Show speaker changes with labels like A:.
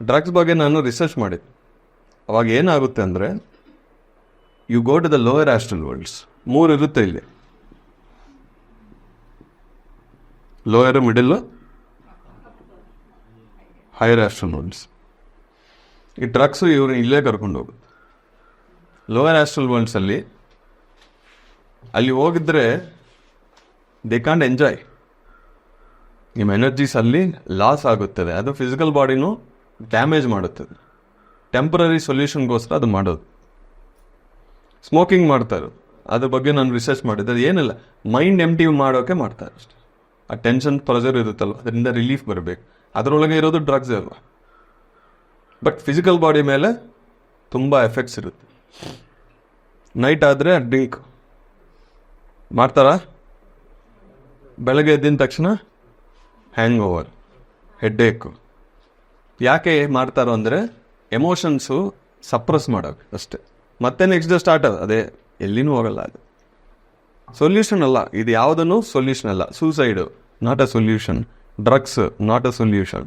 A: Drugs ಬಗ್ಗೆ ನಾನು research ಮಾಡಿದ್ದೆ. ಅವಾಗ ಏನಾಗುತ್ತೆ ಅಂದರೆ, you go to the lower astral worlds. 3 ಇರುತ್ತೆ ಇಲ್ಲಿ, lower, middle, higher astral worlds. ಈ ಡ್ರಗ್ಸು ಇವ್ರನ್ನ ಇಲ್ಲೇ ಕರ್ಕೊಂಡು ಹೋಗುತ್ತೆ. ಲೋಯರ್ ಆಸ್ಟ್ರಲ್ ವರ್ಲ್ಡ್ಸಲ್ಲಿ ಅಲ್ಲಿ ಹೋಗಿದ್ರೆ ದೇ ಕಾಂಟ್ ಎಂಜಾಯ್. ನಿಮ್ಮ ಎನರ್ಜೀಸ್ ಅಲ್ಲಿ ಲಾಸ್ ಆಗುತ್ತದೆ. ಅದು ಫಿಸಿಕಲ್ ಬಾಡಿನೂ ಡ್ಯಾಮೇಜ್ ಮಾಡುತ್ತದೆ. ಟೆಂಪ್ರರಿ ಸೊಲ್ಯೂಷನ್ಗೋಸ್ಕರ ಅದು ಮಾಡೋದು. ಸ್ಮೋಕಿಂಗ್ ಮಾಡ್ತಾರೆ, ಅದ್ರ ಬಗ್ಗೆ ನಾನು ರಿಸರ್ಚ್ ಮಾಡಿದ್ದೆ. ಅದು ಏನಿಲ್ಲ, ಮೈಂಡ್ ಎಂಟಿ ಮಾಡೋಕೆ ಮಾಡ್ತಾರೆ ಅಷ್ಟೇ. ಆ ಟೆನ್ಷನ್, ಪ್ರೆಷರ್ ಇರುತ್ತಲ್ವ, ಅದರಿಂದ ರಿಲೀಫ್ ಬರಬೇಕು. ಅದರೊಳಗೆ ಇರೋದು ಡ್ರಗ್ಸ್ ಅಲ್ವಾ. ಬಟ್ ಫಿಸಿಕಲ್ ಬಾಡಿ ಮೇಲೆ ತುಂಬ ಎಫೆಕ್ಟ್ಸ್ ಇರುತ್ತೆ. ನೈಟ್ ಆದರೆ ಡ್ರಿಂಕ್ ಮಾಡ್ತಾರಾ, ಬೆಳಗ್ಗೆ ಎದ್ದಿನ ತಕ್ಷಣ ಹ್ಯಾಂಗ್ ಓವರ್, ಹೆಡ್ಏಕು. ಯಾಕೆ ಮಾಡ್ತಾರೋ ಅಂದರೆ ಎಮೋಷನ್ಸು ಸಪ್ರೆಸ್ ಮಾಡೋಕೆ ಅಷ್ಟೆ. ಮತ್ತೆ ನೆಕ್ಸ್ಟ್ ಡೇ ಸ್ಟಾರ್ಟ್ ಅದೇ, ಎಲ್ಲಿನೂ ಹೋಗಲ್ಲ. ಅದು ಸೊಲ್ಯೂಷನ್ ಅಲ್ಲ, ಇದು ಯಾವುದನ್ನು ಸೊಲ್ಯೂಷನ್ ಅಲ್ಲ. Suicide not a solution, drugs not a solution.